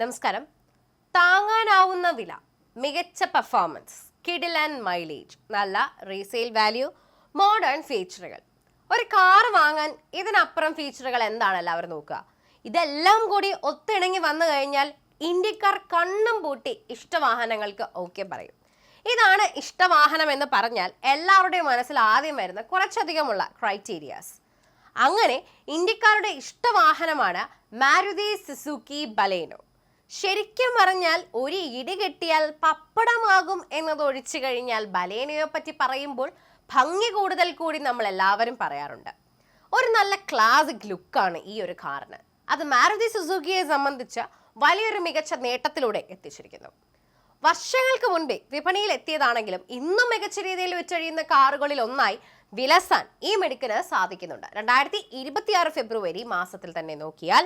നമസ്കാരം. താങ്ങാനാവുന്ന വില, മികച്ച പെർഫോമൻസ്, കിടിലൻ മൈലേജ്, നല്ല റീസെയിൽ വാല്യൂ, മോഡേൺ ഫീച്ചറുകൾ. ഒരു കാർ വാങ്ങാൻ ഇതിനപ്പുറം ഫീച്ചറുകൾ എന്താണ് എല്ലാവരും നോക്കുക? ഇതെല്ലാം കൂടി ഒത്തിണങ്ങി വന്നു കഴിഞ്ഞാൽ ഇന്ത്യക്കാർ കണ്ണും പൂട്ടി ഇഷ്ടവാഹനങ്ങൾക്ക് ഓക്കെ പറയും. ഇതാണ് ഇഷ്ടവാഹനം എന്ന് പറഞ്ഞാൽ എല്ലാവരുടെയും മനസ്സിൽ ആദ്യം വരുന്ന കുറച്ചധികമുള്ള ക്രൈറ്റീരിയാസ്. അങ്ങനെ ഇന്ത്യക്കാരുടെ ഇഷ്ടവാഹനമാണ് മാരുതി സുസുക്കി ബലേനോ. ശരിക്കും പറഞ്ഞാൽ ഒരു ഇടി കെട്ടിയാൽ പപ്പടമാകും എന്നതൊഴിച്ചു കഴിഞ്ഞാൽ ബലേനോയെ പറ്റി പറയുമ്പോൾ ഭംഗി കൂടുതൽ കൂടി നമ്മൾ എല്ലാവരും പറയാറുണ്ട്. ഒരു നല്ല ക്ലാസിക് ലുക്കാണ് ഈ ഒരു കാറിന്. അത് മാരുതി സുസുക്കിയെ സംബന്ധിച്ച് വലിയൊരു മികച്ച നേട്ടത്തിലൂടെ എത്തിച്ചിരിക്കുന്നു. വർഷങ്ങൾക്ക് മുൻപേ വിപണിയിൽ എത്തിയതാണെങ്കിലും ഇന്നും മികച്ച രീതിയിൽ വിറ്റഴിയുന്ന കാറുകളിൽ ഒന്നായി വിലസാൻ ഈ മെടുക്കിന് സാധിക്കുന്നുണ്ട്. 2026 ഫെബ്രുവരി മാസത്തിൽ തന്നെ നോക്കിയാൽ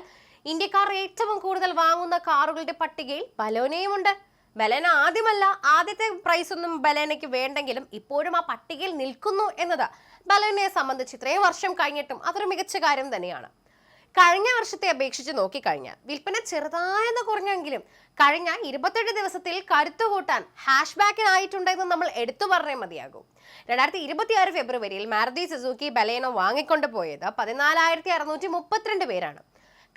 ഇന്ത്യക്കാർ ഏറ്റവും കൂടുതൽ വാങ്ങുന്ന കാറുകളുടെ പട്ടികയിൽ ബലേനോയുമുണ്ട്. ബലേന ആദ്യത്തെ പ്രൈസ് ഒന്നും ബലേനയ്ക്ക് വേണ്ടെങ്കിലും ഇപ്പോഴും ആ പട്ടികയിൽ നിൽക്കുന്നു എന്നത് ബലേനയെ സംബന്ധിച്ച് ഇത്രയും വർഷം കഴിഞ്ഞിട്ടും അതൊരു മികച്ച കാര്യം തന്നെയാണ്. കഴിഞ്ഞ വർഷത്തെ അപേക്ഷിച്ച് നോക്കിക്കഴിഞ്ഞാൽ വിൽപ്പന ചെറുതായെന്ന് കുറഞ്ഞെങ്കിലും കഴിഞ്ഞ 27 ദിവസത്തിൽ കരുത്തുകൂട്ടാൻ ഹാഷ് ബാക്കിനായിട്ടുണ്ടെന്ന് നമ്മൾ എടുത്തു പറഞ്ഞേ മതിയാകും. 2026 ഫെബ്രുവരിയിൽ മാരുതി സുസുക്കി ബലേനോ വാങ്ങിക്കൊണ്ടു പോയത് 14,632 പേരാണ്.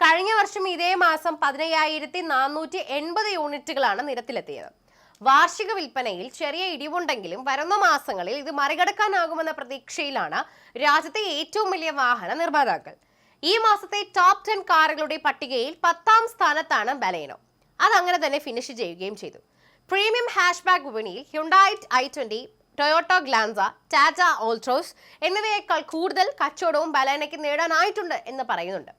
കഴിഞ്ഞ വർഷം ഇതേ മാസം 15,480 യൂണിറ്റുകളാണ് നിരത്തിലെത്തിയത്. വാർഷിക വിൽപ്പനയിൽ ചെറിയ ഇടിവുണ്ടെങ്കിലും വരുന്ന മാസങ്ങളിൽ ഇത് മറികടക്കാനാകുമെന്ന പ്രതീക്ഷയിലാണ് രാജ്യത്തെ ഏറ്റവും വലിയ വാഹന നിർമ്മാതാക്കൾ. ഈ മാസത്തെ ടോപ്പ് 10 കാറുകളുടെ പട്ടികയിൽ 10ാം സ്ഥാനത്താണ് ബലേനോ. അതങ്ങനെ തന്നെ ഫിനിഷ് ചെയ്യുകയും ചെയ്തു. പ്രീമിയം ഹാഷ്ബാക്ക് വിപണിയിൽ Hyundai i20, Toyota Glanza, Tata Altroz എന്നിവയേക്കാൾ കൂടുതൽ കച്ചവടവും ബലേനയ്ക്ക് നേടാനായിട്ടുണ്ട് എന്ന് പറയുന്നുണ്ട്.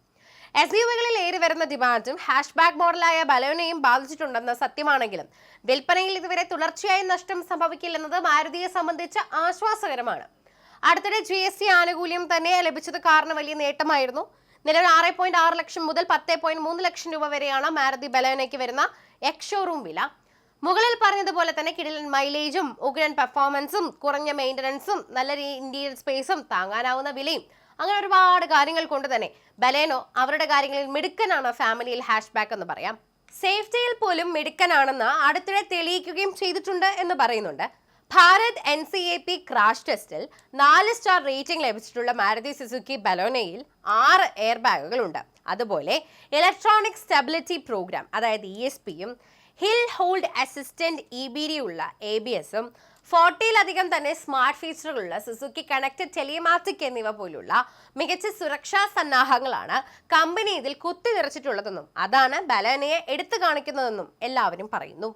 SUVകളിൽ ഏറി വരുന്ന ഡിമാൻഡും ഹാഷ്ബാക്ക് മോഡലായ ബലേനോയും ബാധിച്ചിട്ടുണ്ടെന്ന സത്യമാണെങ്കിലും വിൽപ്പനയിൽ ഇതുവരെ തുടർച്ചയായി നഷ്ടം സംഭവിക്കില്ലെന്നത് മാരുതിയെ സംബന്ധിച്ച് ആശ്വാസകരമാണ്. അടുത്തിടെ GST ആനുകൂല്യം തന്നെ ലഭിച്ചത് കാറിന് വലിയ നേട്ടമായിരുന്നു. നിലവിൽ 6.6 ലക്ഷം മുതൽ 10.3 ലക്ഷം രൂപ വരെയാണ് മാരുതി ബലേനോയ്ക്ക് വരുന്ന എക്സ് ഷോറൂം വില. മുകളിൽ പറഞ്ഞതുപോലെ തന്നെ കിടിലൻ മൈലേജും ഉഗ്രൻ പെർഫോമൻസും കുറഞ്ഞ മെയിൻ്റനൻസും നല്ല ഇന്റീരിയർ സ്പേസും താങ്ങാനാവുന്ന വിലയും അങ്ങനെ ഒരുപാട് കാര്യങ്ങൾ കൊണ്ട് തന്നെ ബലേനോ അവരുടെ കാര്യങ്ങളിൽ മിടുക്കനാണ്. ഫാമിലിയിൽ ഹാഷ്ബാക്ക് എന്ന് പറയാം. സേഫ്റ്റിയിൽ പോലും മിടുക്കനാണെന്ന് അടുത്തിടെ തെളിയിക്കുകയും ചെയ്തിട്ടുണ്ട് എന്ന് പറയുന്നുണ്ട്. ഭാരത് NCAP ക്രാഷ് ടെസ്റ്റിൽ 4 സ്റ്റാർ റേറ്റിംഗ് ലഭിച്ചിട്ടുള്ള മാരുതി സുസുക്കി ബലേനോയിൽ 6 എയർ ബാഗുകളുണ്ട്. അതുപോലെ ഇലക്ട്രോണിക് സ്റ്റെബിലിറ്റി പ്രോഗ്രാം അതായത് ESPയും ഹിൽ ഹോൾഡ് അസിസ്റ്റന്റ് EBD ഉള്ള ABSും 40ലധികം തന്നെ സ്മാർട്ട് ഫീച്ചറുകളുള്ള സുസുക്കി കണക്റ്റഡ് ടെലിമാറ്റിക് എന്നിവ പോലുള്ള മികച്ച സുരക്ഷാ സന്നാഹങ്ങളാണ് കമ്പനി ഇതിൽ കുത്തി നിറച്ചിട്ടുള്ളതെന്നും അതാണ് ബലേനയെ എടുത്തു കാണിക്കുന്നതെന്നും എല്ലാവരും പറയുന്നു.